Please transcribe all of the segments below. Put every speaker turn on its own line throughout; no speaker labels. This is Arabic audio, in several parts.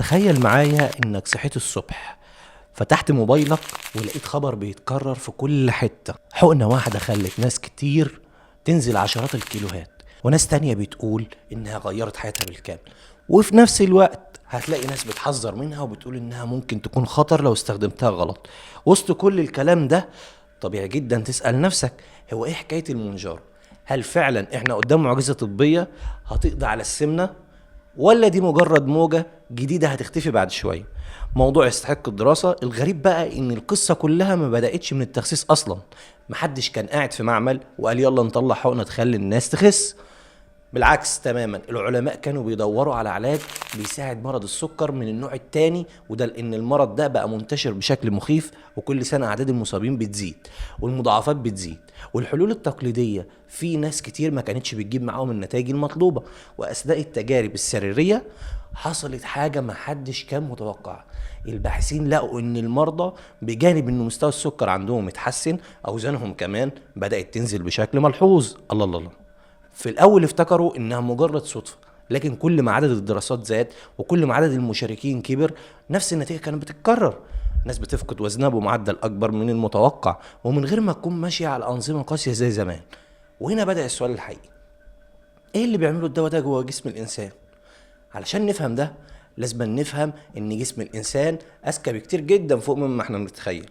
تخيل معايا انك صحيت الصبح، فتحت موبايلك ولقيت خبر بيتكرر في كل حتة: حقنة واحدة خلت ناس كتير تنزل عشرات الكيلوهات، وناس تانية بتقول انها غيرت حياتها بالكامل. وفي نفس الوقت هتلاقي ناس بتحذر منها وبتقول انها ممكن تكون خطر لو استخدمتها غلط. وسط كل الكلام ده طبيعي جدا تسأل نفسك: هو ايه حكاية المونجارو؟ هل فعلا احنا قدام معجزة طبية هتقضي على السمنة، ولا دي مجرد موجة جديدة هتختفي بعد شوية؟ موضوع يستحق الدراسة. الغريب بقى ان القصة كلها ما بدأتش من التخسيس اصلا. محدش كان قاعد في معمل وقال يلا نطلع حقنة تخلي الناس تخس. بالعكس تماما، العلماء كانوا بيدوروا على علاج بيساعد مرض السكر من النوع التاني، وده لان المرض ده بقى منتشر بشكل مخيف، وكل سنة اعداد المصابين بتزيد والمضاعفات بتزيد. والحلول التقليدية في ناس كتير ما كانتش بتجيب معاهم النتائج المطلوبة. واثناء التجارب السريرية حصلت حاجة ما حدش كان متوقع. الباحثين لقوا ان المرضى بجانب ان مستوى السكر عندهم اتحسن، اوزانهم كمان بدأت تنزل بشكل ملحوظ. الله الله الله. في الاول افتكروا انها مجرد صدفة، لكن كل ما عدد الدراسات زاد وكل ما عدد المشاركين كبر نفس النتيجة كانت بتتكرر. ناس بتفقد وزنها بمعدل اكبر من المتوقع ومن غير ما تكون ماشية على انظمة قاسية زي زمان. وهنا بدأ السؤال الحقيقي: ايه اللي بيعمله الدواء ده جوه جسم الانسان؟ علشان نفهم ده لازم نفهم ان جسم الانسان اذكى بكتير جدا فوق مما احنا بنتخيل.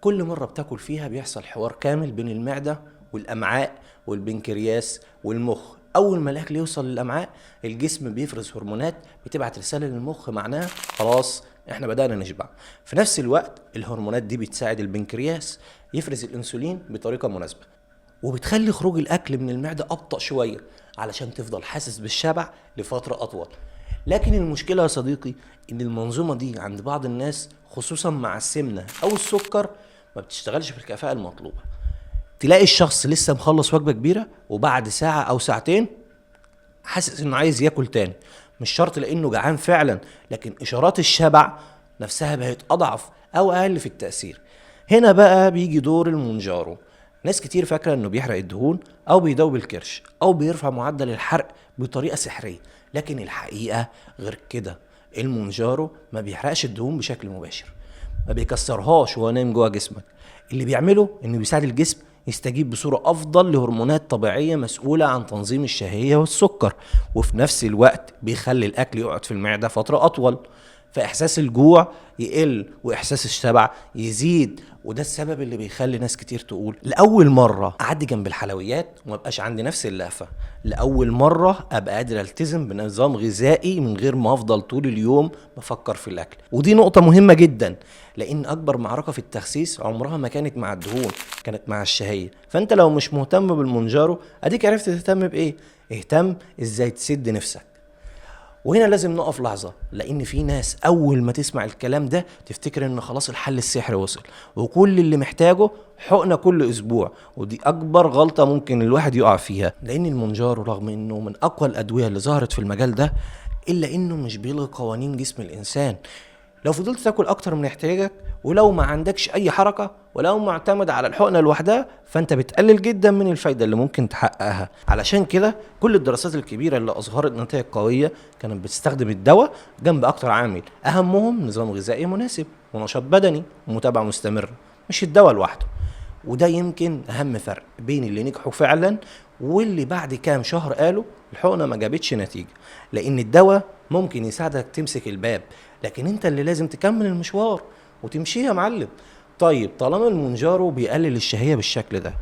كل مرة بتاكل فيها بيحصل حوار كامل بين المعدة والأمعاء والبنكرياس والمخ. أول ما الأكل يوصل للأمعاء الجسم بيفرز هرمونات بتبعت رسالة للمخ معناها خلاص احنا بدأنا نشبع. في نفس الوقت الهرمونات دي بتساعد البنكرياس يفرز الأنسولين بطريقة مناسبة، وبتخلي خروج الأكل من المعدة أبطأ شوية علشان تفضل حاسس بالشبع لفترة أطول. لكن المشكلة يا صديقي إن المنظومة دي عند بعض الناس خصوصا مع السمنة أو السكر ما بتشتغلش بالكفاءة المطلوبة. تلاقي الشخص لسه مخلص وجبة كبيرة وبعد ساعة أو ساعتين حاسس إنه عايز ياكل تاني. مش شرط لأنه جعان فعلا، لكن إشارات الشبع نفسها بقت أضعف أو أقل في التأثير. هنا بقى بيجي دور المونجارو. ناس كتير فاكرة إنه بيحرق الدهون أو بيدوب الكرش أو بيرفع معدل الحرق بطريقة سحرية، لكن الحقيقة غير كده. المونجارو ما بيحرقش الدهون بشكل مباشر، ما بيكسرهاش وهو نايم جوه جسمك. اللي بيعمله انه بيساعد الجسم يستجيب بصورة افضل لهرمونات طبيعية مسؤولة عن تنظيم الشهية والسكر، وفي نفس الوقت بيخلي الاكل يقعد في المعدة فترة اطول، فاحساس الجوع يقل واحساس الشبع يزيد. وده السبب اللي بيخلي ناس كتير تقول لاول مرة اعدي جنب الحلويات وما بقاش عندي نفس اللهفة، لاول مرة ابقى قادر التزم بنظام غذائي من غير ما افضل طول اليوم بفكر في الاكل. ودي نقطة مهمة جدا، لان اكبر معركة في التخسيس عمرها ما كانت مع الدهون، كانت مع الشهية. فانت لو مش مهتم بالمونجارو اديك عرفت تهتم بايه؟ اهتم ازاي تسد نفسك. وهنا لازم نقف لحظة، لأن في ناس أول ما تسمع الكلام ده تفتكر إن خلاص الحل السحري وصل وكل اللي محتاجه حقنة كل أسبوع. ودي أكبر غلطة ممكن الواحد يقع فيها، لأن المونجارو رغم إنه من أقوى الأدوية اللي ظهرت في المجال ده إلا إنه مش بيلغي قوانين جسم الإنسان. لو فضلت تاكل اكتر من احتياجك، ولو ما عندكش اي حركة، ولو معتمد على الحقنة لوحدها، فانت بتقلل جدا من الفايدة اللي ممكن تحققها. علشان كده كل الدراسات الكبيرة اللي اظهرت نتائج قوية كانت بتستخدم الدواء جنب اكتر عامل، اهمهم نظام غذائي مناسب ونشاط بدني ومتابعة مستمرة، مش الدواء لوحده. وده يمكن اهم فرق بين اللي نجحوا فعلا واللي بعد كام شهر قالوا الحقنة ما جابتش نتيجة. لان الدواء ممكن يساعدك تمسك الباب، لكن انت اللي لازم تكمل المشوار وتمشي يا معلم. طيب طالما المونجارو بيقلل الشهية بالشكل ده،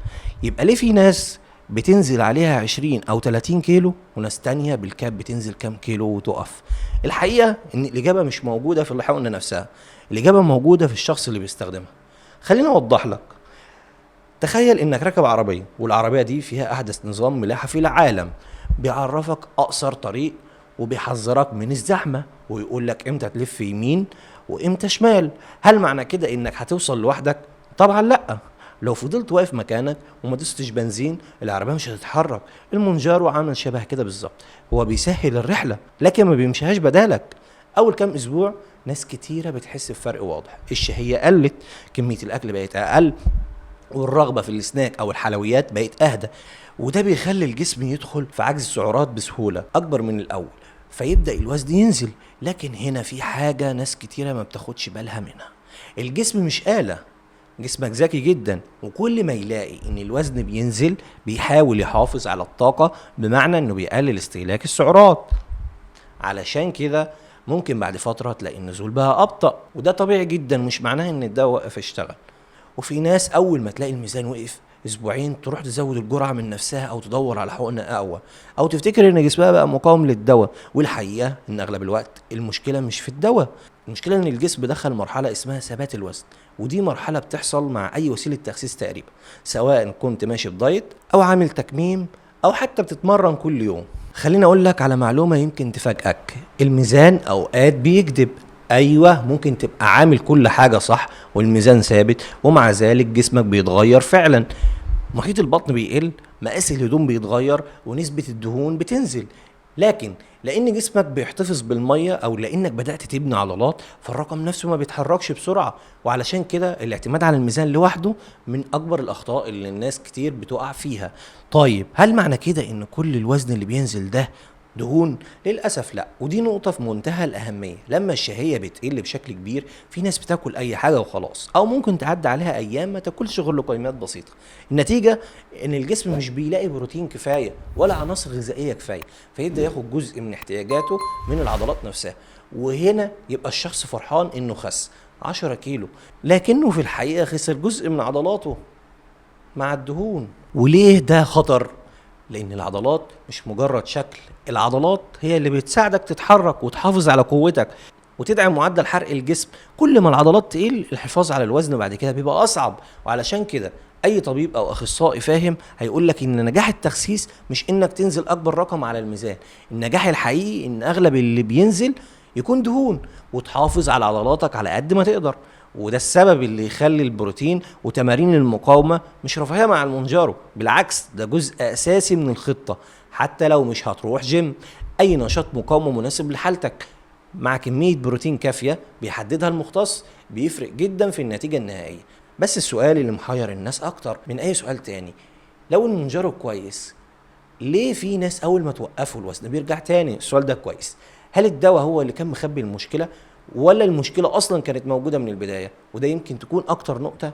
يبقى ليه في ناس بتنزل عليها 20 او 30 كيلو وناس تانية بالكاب بتنزل كام كيلو وتقف؟ الحقيقة ان الاجابة مش موجودة في الحقنة نفسها، الاجابة موجودة في الشخص اللي بيستخدمها. خليني اوضح لك. تخيل انك راكب عربية والعربية دي فيها احدث نظام ملاحة في العالم، بيعرفك اقصر طريق وبيحذرك من الزحمة ويقول لك امتى تلف يمين وامتى شمال. هل معنى كده انك هتوصل لوحدك؟ طبعا لا. لو فضلت واقف مكانك وما دوستش بنزين العربية مش هتتحرك. المونجارو عامل شبه كده بالظبط، هو بيسهل الرحلة لكن ما بيمشيهاش بدالك. اول كام اسبوع ناس كتيرة بتحس بفرق واضح، الشهية قلت، كمية الاكل بقت اقل، والرغبة في السناك او الحلويات بقت اهدى. وده بيخلي الجسم يدخل في عجز سعرات بسهولة اكبر من الاول، فيبدأ الوزن ينزل. لكن هنا في حاجة ناس كتيرة ما بتاخدش بالها منها، الجسم مش آلة، جسمك ذكي جدا، وكل ما يلاقي ان الوزن بينزل بيحاول يحافظ على الطاقة، بمعنى انه بيقلل استهلاك السعرات. علشان كده ممكن بعد فترة تلاقي النزول بقى أبطأ، وده طبيعي جدا، مش معناه ان الدواء وقف يشتغل. وفي ناس اول ما تلاقي الميزان وقف اسبوعين تروح تزود الجرعة من نفسها او تدور على حقنة اقوى، او تفتكر ان جسمها بقى مقاوم للدواء. والحقيقة ان اغلب الوقت المشكلة مش في الدواء، المشكلة ان الجسم دخل مرحلة اسمها ثبات الوزن، ودي مرحلة بتحصل مع اي وسيلة تخسيس تقريبا، سواء كنت ماشي بدايت او عامل تكميم او حتى بتتمرن كل يوم. خليني اقول لك على معلومة يمكن تفاجئك، الميزان اوقات بيكذب. ايوه، ممكن تبقى عامل كل حاجة صح والميزان ثابت، ومع ذلك جسمك بيتغير فعلا. محيط البطن بيقل، مقاس الهدوم بيتغير، ونسبة الدهون بتنزل. لكن لان جسمك بيحتفظ بالمية او لانك بدأت تبني عضلات، فالرقم نفسه ما بيتحركش بسرعة. وعلشان كده الاعتماد على الميزان لوحده من اكبر الاخطاء اللي الناس كتير بتقع فيها. طيب هل معنى كده ان كل الوزن اللي بينزل ده دهون؟ للأسف لا، ودي نقطة في منتهى الأهمية. لما الشهية بتقل بشكل كبير في ناس بتاكل أي حاجة وخلاص، أو ممكن تعدي عليها أيام ما تاكلش غير لقيمات بسيطة. النتيجة إن الجسم مش بيلاقي بروتين كفاية ولا عناصر غذائية كفاية، فيبدأ ياخد جزء من احتياجاته من العضلات نفسها. وهنا يبقى الشخص فرحان إنه خس 10 كيلو، لكنه في الحقيقة خسر جزء من عضلاته مع الدهون. وليه ده خطر؟ لأن العضلات مش مجرد شكل، العضلات هي اللي بتساعدك تتحرك وتحافظ على قوتك وتدعم معدل حرق الجسم. كل ما العضلات تقل الحفاظ على الوزن بعد كده بيبقى أصعب. وعلشان كده أي طبيب أو أخصائي فاهم هيقولك إن نجاح التخسيس مش إنك تنزل أكبر رقم على الميزان، النجاح الحقيقي إن أغلب اللي بينزل يكون دهون، وتحافظ على عضلاتك على قد ما تقدر. وده السبب اللي يخلي البروتين وتمارين المقاومة مش رفاهية مع المونجارو، بالعكس ده جزء أساسي من الخطة. حتى لو مش هتروح جيم، أي نشاط مقاومة مناسب لحالتك مع كمية بروتين كافية بيحددها المختص بيفرق جدا في النتيجة النهائية. بس السؤال اللي محير الناس أكتر من أي سؤال تاني، لو المونجارو كويس ليه في ناس أول ما توقفوا الوزن بيرجع تاني؟ السؤال ده كويس. هل الدواء هو اللي كان مخبي المشكلة، ولا المشكلة أصلا كانت موجودة من البداية؟ وده يمكن تكون أكتر نقطة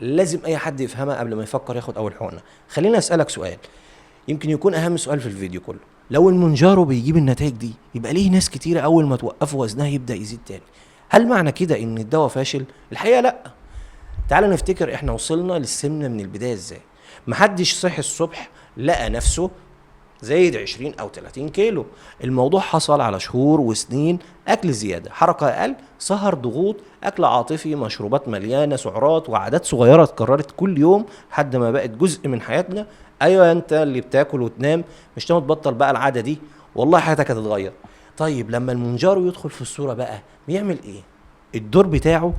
لازم أي حد يفهمها قبل ما يفكر ياخد أول حقنة. خليني أسألك سؤال يمكن يكون أهم سؤال في الفيديو كله، لو المونجارو بيجيب النتائج دي يبقى ليه ناس كتيرة أول ما توقفوا وزنها يبدأ يزيد تاني؟ هل معنى كده إن الدواء فاشل؟ الحقيقة لأ. تعال نفتكر إحنا وصلنا للسمنة من البداية إزاي. محدش صحي الصبح لقى نفسه زايد 20 أو 30 كيلو. الموضوع حصل على شهور وسنين أكل زيادة، حركة أقل، سهر، ضغوط، أكل عاطفي، مشروبات مليانة سعرات، وعادات صغيرة اتكررت كل يوم لحد ما بقت جزء من حياتنا. أيوة أنت اللي بتاكل وتنام مش ناوي تبطل بقى العادة دي، والله حياتك هتتغير. طيب لما المونجارو يدخل في الصورة بقى بيعمل إيه؟ الدور بتاعه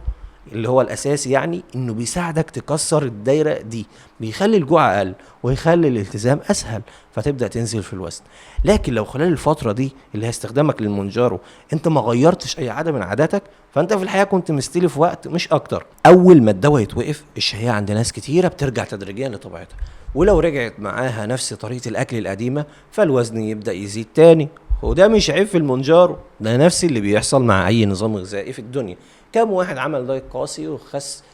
اللي هو الاساسي يعني انه بيساعدك تكسر الدايره دي، بيخلي الجوع اقل ويخلي الالتزام اسهل، فتبدا تنزل في الوزن. لكن لو خلال الفتره دي اللي هي استخدامك للمونجارو انت ما غيرتش اي عاده من عاداتك، فانت في الحقيقه كنت مستلف وقت مش اكتر. اول ما الدواء يتوقف الشهيه عند ناس كتيره بترجع تدريجيا لطبيعتها، ولو رجعت معاها نفس طريقه الاكل القديمه فالوزن يبدا يزيد تاني. وده مش عيب في المونجارو، ده نفس اللي بيحصل مع اي نظام غذائي في الدنيا. كم واحد عمل دايت قاسي وخس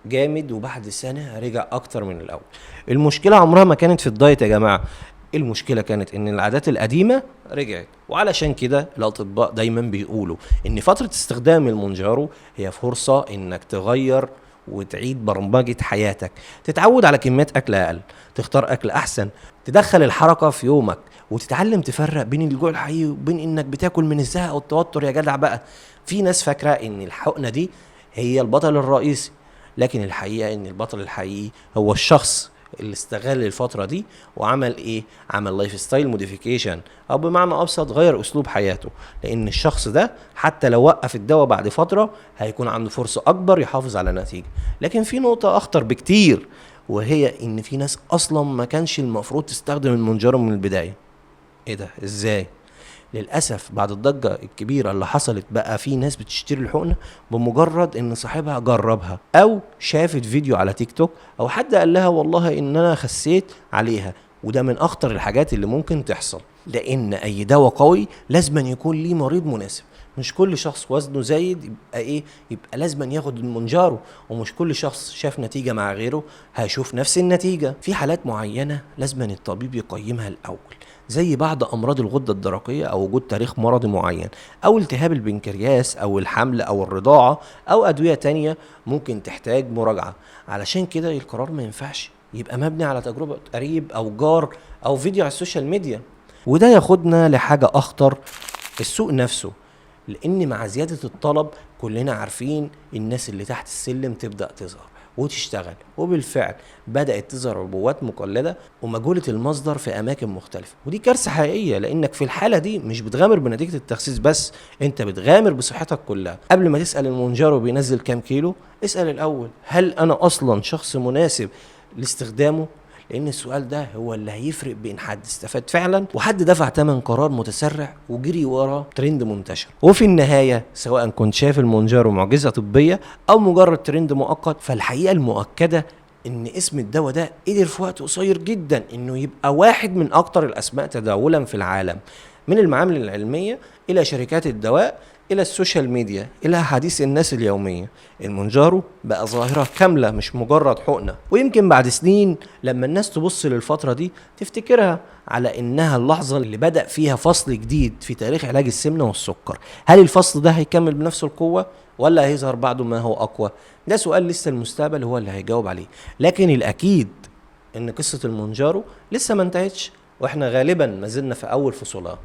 جامد وبعد سنة رجع اكتر من الاول؟ المشكلة عمرها ما كانت في الدايت يا جماعة، المشكلة كانت ان العادات القديمة رجعت. وعلشان كده الاطباء دايما بيقولوا ان فترة استخدام المونجارو هي فرصة انك تغير وتعيد برمجة حياتك، تتعود على كميات اكل اقل، تختار اكل احسن، تدخل الحركة في يومك، وتتعلم تفرق بين الجوع الحقيقي وبين انك بتاكل من الزهق او التوتر. يا جدع بقى، في ناس فاكرة ان الحقنة دي هي البطل الرئيسي، لكن الحقيقة ان البطل الحقيقي هو الشخص اللي استغل الفترة دي وعمل ايه؟ عمل لايف ستايل موديفيكيشن، او بمعنى ابسط غير اسلوب حياته. لان الشخص ده حتى لو وقف الدواء بعد فترة هيكون عنده فرصة اكبر يحافظ على نتيجة. لكن في نقطة اخطر بكتير، وهي ان في ناس اصلا ما كانش المفروض تستخدم المونجارو من البداية. ايه ده؟ ازاي؟ للأسف بعد الضجة الكبيرة اللي حصلت بقى في ناس بتشتري الحقنة بمجرد ان صاحبها جربها او شافت فيديو على تيك توك او حد قال لها والله ان انا خسيت عليها. وده من اخطر الحاجات اللي ممكن تحصل. لان اي دواء قوي لازم يكون ليه مريض مناسب. مش كل شخص وزنه زايد يبقى لازم ياخد المونجارو، ومش كل شخص شاف نتيجة مع غيره هيشوف نفس النتيجة. في حالات معينة لازم الطبيب يقيمها الاول، زي بعض امراض الغدة الدرقية او وجود تاريخ مرضي معين، او التهاب البنكرياس او الحمل او الرضاعة، او ادوية تانية ممكن تحتاج مراجعة. علشان كده القرار ما ينفعش يبقى مبني على تجربة قريب او جار او فيديو على السوشيال ميديا. وده ياخدنا لحاجة اخطر، السوق نفسه. لان مع زيادة الطلب كلنا عارفين الناس اللي تحت السلم تبدأ تظهر وتشتغل، وبالفعل بدأت تظهر عبوات مقلدة ومجهولة المصدر في أماكن مختلفة. ودي كارثة حقيقية، لأنك في الحالة دي مش بتغامر بنتيجة التخسيس بس، أنت بتغامر بصحتك كلها. قبل ما تسأل المونجارو بينزل كام كيلو، اسأل الأول هل أنا أصلا شخص مناسب لاستخدامه؟ لان السؤال ده هو اللي هيفرق بين حد استفاد فعلا وحد دفع ثمن قرار متسرع وجري ورا ترند منتشر. وفي النهايه سواء كنت شايف المونجارو معجزه طبيه او مجرد ترند مؤقت، فالحقيقه المؤكده ان اسم الدواء ده قدر في وقت قصير جدا انه يبقى واحد من اكتر الاسماء تداولا في العالم، من المعامل العلميه الى شركات الدواء الى السوشيال ميديا الى حديث الناس اليوميه. المونجارو بقى ظاهره كامله مش مجرد حقنه. ويمكن بعد سنين لما الناس تبص للفتره دي تفتكرها على انها اللحظه اللي بدأ فيها فصل جديد في تاريخ علاج السمنه والسكر. هل الفصل ده هيكمل بنفس القوه ولا هيظهر بعده ما هو اقوى؟ ده سؤال لسه المستقبل هو اللي هيجاوب عليه. لكن الاكيد ان قصه المونجارو لسه ما انتهتش، واحنا غالبا ما زلنا في اول فصولها.